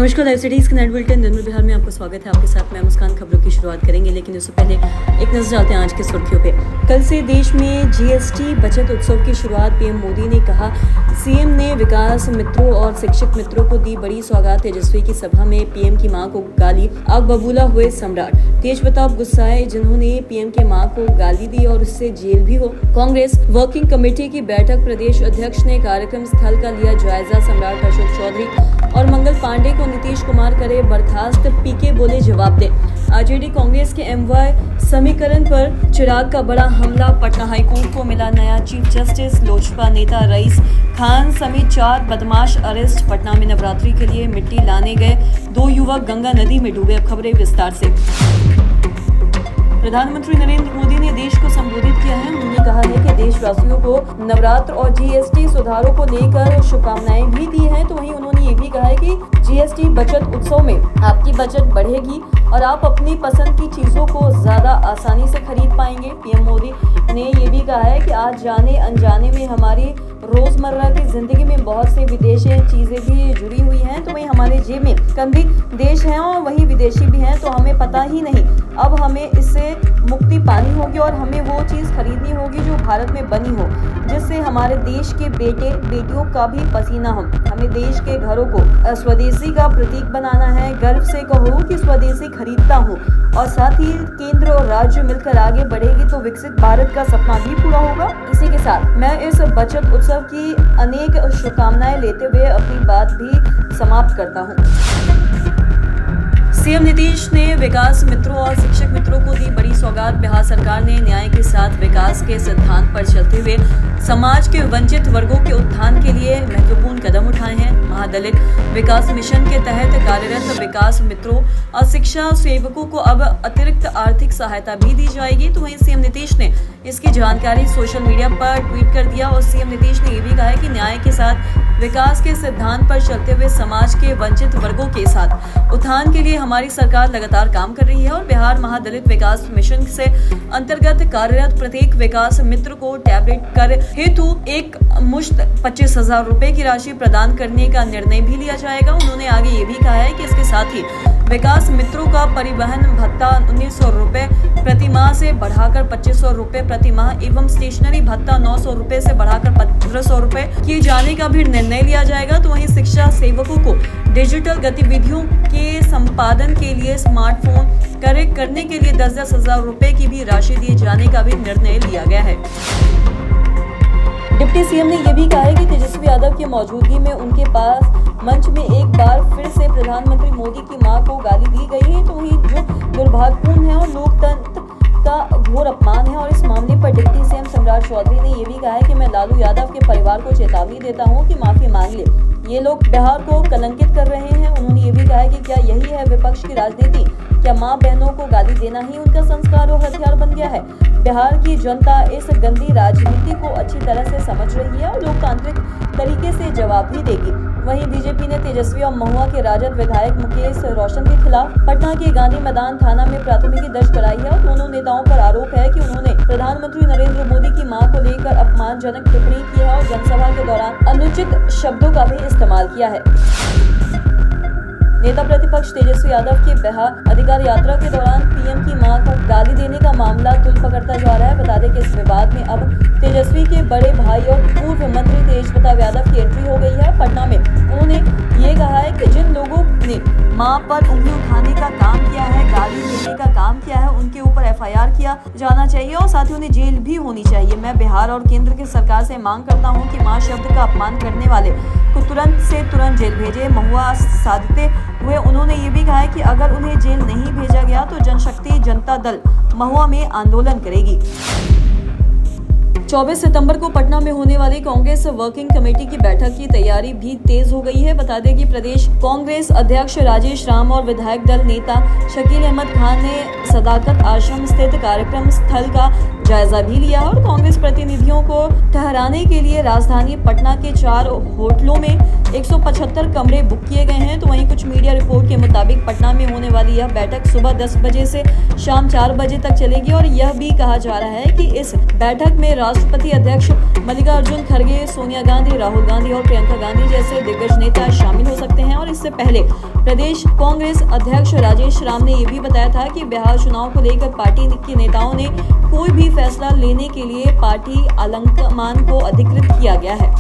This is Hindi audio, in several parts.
नमस्कार, लाइव सिटीज के नेट बुलेटिन दिन में बिहार में आपका स्वागत है। आपके साथ मैं मुस्कान। खबरों की शुरुआत करेंगे, लेकिन उससे पहले एक नजर डालते हैं आज की सुर्खियों पे। कल से देश में जीएसटी बचत उत्सव की शुरुआत। पीएम मोदी ने कहा, सीएम ने विकास मित्रों और शिक्षक मित्रों को दी बड़ी सौगात। तेजस्वी की सभा में पीएम की मां को गाली, आग बबूला हुए सम्राट। तेज प्रताप गुस्साए, जिन्होंने पीएम के मां को गाली दी और उससे जेल भी हो। कांग्रेस वर्किंग कमेटी की बैठक, प्रदेश अध्यक्ष ने कार्यक्रम स्थल का लिया जायजा। सम्राट अशोक चौधरी और मंगल पांडे को नीतीश कुमार करे बर्खास्त। पीके बोले जवाब दे। आरजेडी कांग्रेस के एमवाय समीकरण पर चिराग का बड़ा हमला। पटना हाईकोर्ट को मिला नया चीफ जस्टिस। लोजपा नेता रईस खान समेत 4 बदमाश अरेस्ट। पटना में नवरात्रि के लिए मिट्टी लाने गए 2 युवक गंगा नदी में डूबे। अब खबरें विस्तार से। प्रधानमंत्री नरेंद्र मोदी ने देश को संबोधित किया है। उन्होंने कहा है कि देशवासियों को नवरात्र और जीएसटी सुधारों को लेकर शुभकामनाएं भी दी हैं। तो वहीं उन्होंने ये भी कहा है कि जीएसटी बचत उत्सव में आपकी बचत बढ़ेगी और आप अपनी पसंद की चीजों को ज्यादा आसानी से खरीद पाएंगे। पीएम मोदी ने ये भी कहा है कि आज जाने अनजाने में हमारी रोजमर्रा की जिंदगी में बहुत से विदेशी चीजें भी जुड़ी हुई हैं। तो वही हमारे जेब में कभी देश हैं और वही विदेशी भी हैं, तो हमें पता ही नहीं। अब हमें इससे मुक्ति पानी होगी और हमें वो चीज खरीदनी होगी जो भारत में बनी हो, जिससे हमारे देश के बेटे बेटियों का भी पसीना हो। हमें देश के घरों को स्वदेशी का प्रतीक बनाना है। गर्व से कहो कि स्वदेशी खरीदता हूँ। और साथ ही केंद्र और राज्य मिलकर आगे बढ़ेगी तो विकसित भारत का सपना भी पूरा होगा। इसी के साथ मैं इस बचत उत्सव की अनेक शुभकामनाएं लेते हुए अपनी बात भी समाप्त करता हूँ। सीएम नीतीश ने विकास मित्रों और शिक्षक मित्रों को दी बड़ी सौगात। बिहार सरकार ने न्याय के साथ विकास के सिद्धांत पर चलते हुए समाज के वंचित वर्गों के उत्थान के लिए महत्वपूर्ण कदम उठाए हैं। महादलित विकास मिशन के तहत कार्यरत विकास मित्रों और शिक्षा सेवकों को अब अतिरिक्त आर्थिक सहायता भी दी जाएगी। तो वहीं सीएम नीतीश ने इसकी जानकारी सोशल मीडिया पर ट्वीट कर दिया। और सीएम नीतीश ने यह भी कहा है कि न्याय के साथ विकास के सिद्धांत पर चलते हुए समाज के वंचित वर्गों के साथ उत्थान के लिए हमारी सरकार लगातार काम कर रही है और बिहार महादलित विकास मिशन से अंतर्गत कार्यरत प्रत्येक विकास मित्र को टैबलेट कर हेतु एक मुश्त 25,000 रुपए की राशि प्रदान करने का निर्णय भी लिया जाएगा। उन्होंने आगे ये भी कहा है कि इसके साथ ही विकास मित्रों का परिवहन भत्ता 1900 रुपए प्रति माह से बढ़ाकर 2500 रुपए प्रति माह एवं स्टेशनरी भत्ता 900 रुपए से बढ़ाकर 1500 रुपए किए जाने का भी निर्णय लिया जाएगा। तो वहीं शिक्षा सेवकों को डिजिटल गतिविधियों के संपादन के लिए स्मार्टफोन करेक्ट करने के लिए 10-10 हजार रुपए की भी राशि दिए जाने का भी निर्णय लिया गया है। डिप्टी सीएम ने यह भी कहा है कि तेजस्वी यादव की मौजूदगी में उनके पास मंच में एक बार फिर से प्रधानमंत्री मोदी की मां को गाली दी गई है। तो वही जो दुर्भाग्यपूर्ण है और लोकतंत्र का घोर अपमान है। और इस मामले पर डिप्टी सीएम सम्राट चौधरी ने यह भी कहा है कि मैं लालू यादव के परिवार को चेतावनी देता हूं कि माफी मांग ले। ये लोग बिहार को कलंकित कर रहे हैं। उन्होंने ये भी कहा है कि क्या यही है विपक्ष की राजनीति? क्या मां बहनों को गाली देना ही उनका संस्कार और हथियार बन गया है? बिहार की जनता इस गंदी राजनीति को अच्छी तरह से समझ रही है और लोकतांत्रिक तरीके से जवाब भी देगी। वहीं बीजेपी ने तेजस्वी और महुआ के राजद विधायक मुकेश रोशन के खिलाफ पटना के गांधी मैदान थाना में प्राथमिकी दर्ज कराई है। और दोनों नेताओं पर आरोप है कि उन्होंने प्रधानमंत्री नरेंद्र मोदी की मां को लेकर अपमानजनक टिप्पणी की है और जनसभा के दौरान अनुचित शब्दों का भी इस्तेमाल किया है। नेता प्रतिपक्ष तेजस्वी यादव की बिहार अधिकार यात्रा के दौरान पीएम की मां को गाली देने का मामला तुल पकड़ता जा रहा है। बता दें कि इस विवाद में अब तेजस्वी के बड़े भाई और पूर्व मंत्री तेज प्रताप यादव की एंट्री हो गई है। पटना में उन्होंने ये कहा है कि जिन लोगों ने मां पर उंगली उठाने का काम किया है, गाली देने का काम किया है, उनके ऊपर एफआईआर किया जाना चाहिए और साथ ही उन्हें जेल भी होनी चाहिए। मैं बिहार और केंद्र की सरकार से मांग करता हूं कि मां शब्द का अपमान करने वाले को तुरंत से तुरंत जेल भेजे। महुआ साधते हुए उन्होंने ये भी कहा है कि अगर उन्हें जेल नहीं भेजा गया तो जनशक्ति जनता दल महुआ में आंदोलन करेगी। 24 सितंबर को पटना में होने वाली कांग्रेस वर्किंग कमेटी की बैठक की तैयारी भी तेज हो गई है। बता दें कि प्रदेश कांग्रेस अध्यक्ष राजेश राम और विधायक दल नेता शकील अहमद खान ने सदाकत आश्रम स्थित कार्यक्रम स्थल का जायजा भी लिया और कांग्रेस प्रतिनिधियों को ठहराने के लिए राजधानी पटना के 4 होटलों में 175 कमरे बुक किए गए हैं। तो वहीं कुछ मीडिया रिपोर्ट के मुताबिक पटना में होने वाली यह बैठक सुबह 10 बजे से शाम 4 बजे तक चलेगी और यह भी कहा जा रहा है कि इस बैठक में राष्ट्रपति अध्यक्ष मल्लिकार्जुन खड़गे, सोनिया गांधी, राहुल गांधी और प्रियंका गांधी जैसे दिग्गज नेता शामिल हो सकते हैं। और इससे पहले प्रदेश कांग्रेस अध्यक्ष राजेश राम ने यह भी बताया था कि बिहार चुनाव को लेकर पार्टी के नेताओं ने कोई भी फैसला लेने के लिए पार्टी आलाकमान को अधिकृत किया गया है।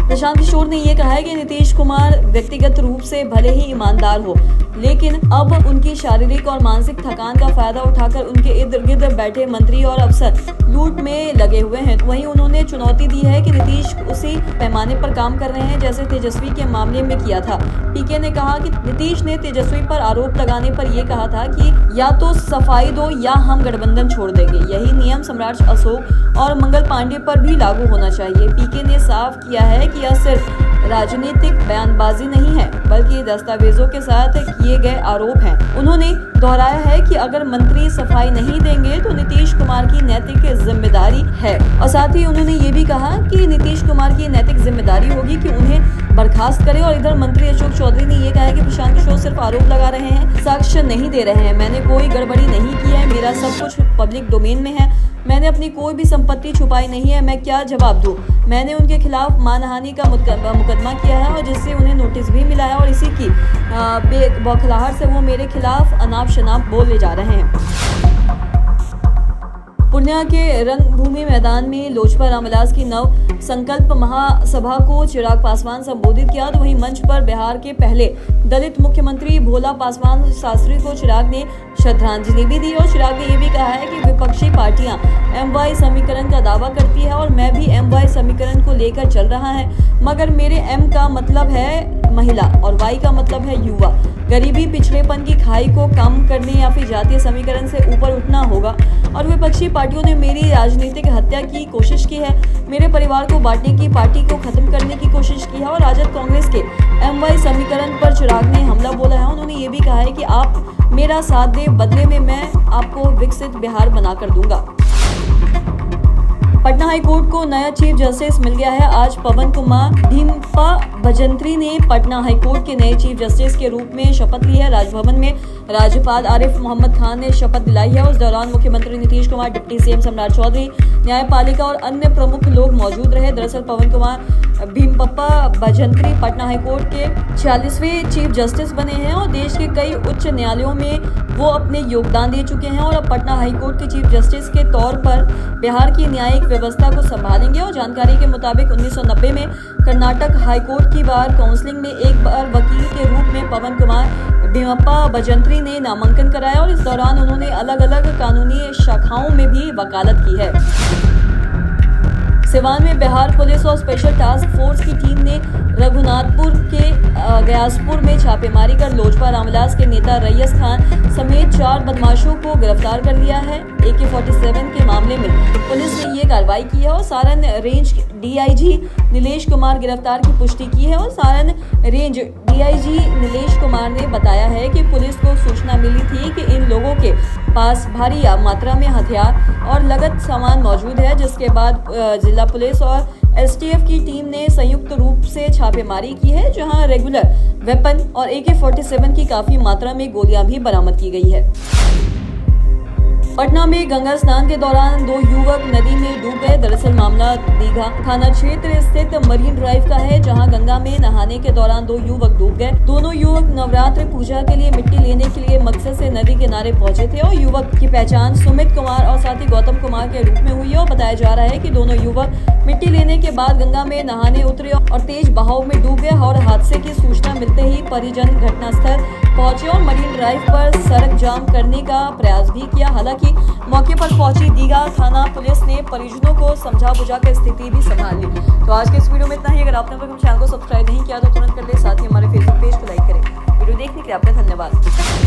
प्रशांत किशोर ने यह कहा है कि नीतीश कुमार व्यक्तिगत रूप से भले ही ईमानदार हो, लेकिन अब उनकी शारीरिक और मानसिक थकान का फायदा उठाकर उनके इर्द गिर्द बैठे मंत्री और अफसर लूट में लगे हुए हैं। वहीं उन्होंने चुनौती दी है कि नीतीश उसी पैमाने पर काम कर रहे हैं जैसे तेजस्वी के मामले में किया था। पीके ने कहा कि नीतीश ने तेजस्वी पर आरोप लगाने पर यह कहा था कि या तो सफाई दो या हम गठबंधन छोड़ देंगे। यही नियम सम्राट अशोक और मंगल पांडे पर भी लागू होना चाहिए। पीके ने साफ किया है कि यह सिर्फ राजनीतिक बयानबाजी नहीं है, बल्कि दस्तावेजों के साथ किए गए आरोप हैं। उन्होंने दोहराया है कि अगर मंत्री सफाई नहीं देंगे तो नीतीश कुमार की नैतिक जिम्मेदारी है। और साथ ही उन्होंने ये भी कहा कि नीतीश कुमार की नैतिक जिम्मेदारी होगी कि उन्हें बर्खास्त करे। और इधर मंत्री अशोक चौधरी ने यह कहा है कि प्रशांत किशोर सिर्फ आरोप लगा रहे हैं, साक्ष्य नहीं दे रहे हैं। मैंने कोई गड़बड़ी नहीं की है, मेरा सब कुछ पब्लिक डोमेन में है, मैंने अपनी कोई भी संपत्ति छुपाई नहीं है, मैं क्या जवाब दूं? मैंने उनके खिलाफ मानहानि का मुकदमा किया है और जिससे उन्हें नोटिस भी मिला है और इसी की बौखलाहट से वो मेरे खिलाफ अनाप शनाप बोले जा रहे हैं। पूर्णिया के रंगभूमि मैदान में लोजपा रामविलास की नव संकल्प महासभा को चिराग पासवान संबोधित किया। तो वहीं मंच पर बिहार के पहले दलित मुख्यमंत्री भोला पासवान शास्त्री को चिराग ने श्रद्धांजलि भी दी। और चिराग ने यह भी कहा है कि विपक्षी पार्टियां MY समीकरण का दावा करती है और मैं भी MY समीकरण को लेकर चल रहा है, मगर मेरे M का मतलब है महिला और Y का मतलब है युवा। गरीबी पिछड़ेपन की खाई को कम करने या फिर जातीय समीकरण से ऊपर उठना होगा। और विपक्षी पार्टियों ने मेरी राजनीतिक हत्या की कोशिश की है, मेरे परिवार को बांटने की, पार्टी को खत्म करने की कोशिश की है। और राजद कांग्रेस के MY समीकरण पर चिराग ने हमला बोला है। उन्होंने ये भी कहा है कि आप मेरा साथ दे, बदले में मैं आपको विकसित बिहार बनाकर दूंगा। पटना हाईकोर्ट को नया चीफ जस्टिस मिल गया है। आज पवन कुमार भीमप्पा भजंत्री ने पटना हाईकोर्ट के नए चीफ जस्टिस के रूप में शपथ ली है। राजभवन में राज्यपाल आरिफ मोहम्मद खान ने शपथ दिलाई है। उस दौरान मुख्यमंत्री नीतीश कुमार, डिप्टी CM सम्राट चौधरी, न्यायपालिका और अन्य प्रमुख लोग मौजूद रहे। दरअसल पवन कुमार भीमप्पा भजंत्री पटना हाईकोर्ट के 46वें चीफ जस्टिस बने हैं और देश के कई उच्च न्यायालयों में वो अपने योगदान दे चुके हैं और अब पटना हाईकोर्ट के चीफ जस्टिस के तौर पर बिहार की न्यायिक व्यवस्था को संभालेंगे। और जानकारी के मुताबिक 1990 में कर्नाटक हाईकोर्ट की बार काउंसिलिंग में एक बार वकील के रूप में पवन कुमार भीमप्पा भजंत्री ने नामांकन कराया और इस दौरान उन्होंने अलग अलग कानूनी शाखाओं में भी वकालत की है। सिवान में बिहार पुलिस और स्पेशल टास्क फोर्स की टीम ने रघुनाथपुर के गयासपुर में छापेमारी कर लोजपा रामविलास के नेता रईस खान समेत 4 बदमाशों को गिरफ्तार कर लिया है। AK-47 के मामले में पुलिस ने ये कार्रवाई की है और सारण रेंज DIG नीलेश कुमार गिरफ्तार की पुष्टि की है। और सारण रेंज DIG नीलेश कुमार ने बताया है कि पुलिस को सूचना मिली थी कि इन लोगों के पास भारी मात्रा में हथियार और लगत सामान मौजूद है, जिसके बाद जिला पुलिस और STF की टीम ने संयुक्त रूप से छापेमारी की है, जहां रेगुलर वेपन और AK-47 की काफी मात्रा में गोलियां भी बरामद की गई है। पटना में गंगा स्नान के दौरान 2 युवक नदी में डूब गए। दरअसल मामला दीघा थाना क्षेत्र स्थित मरीन ड्राइव का है, जहां गंगा में नहाने के दौरान 2 युवक डूब गए। दोनों युवक नवरात्र पूजा के लिए मिट्टी लेने के लिए मकसद से नदी किनारे पहुंचे थे और युवक की पहचान सुमित कुमार और साथी गौतम कुमार के रूप में हुई है। और बताया जा रहा है कि दोनों युवक मिट्टी लेने के बाद गंगा में नहाने उतरे और तेज बहाव में डूब गए और हादसे की सूचना मिलते ही परिजन घटनास्थल पहुंचे और मरीन ड्राइव पर सड़क जाम करने का प्रयास भी किया। हालांकि मौके पर पहुंची दीघा थाना पुलिस ने परिजनों को समझा बुझा कर स्थिति भी संभाल ली। तो आज के इस वीडियो में इतना ही। अगर आपने अपने चैनल को सब्सक्राइब नहीं किया तो तुरंत कर ले, साथ ही हमारे फेसबुक पेज को लाइक करें। वीडियो देखने के लिए आपका धन्यवाद।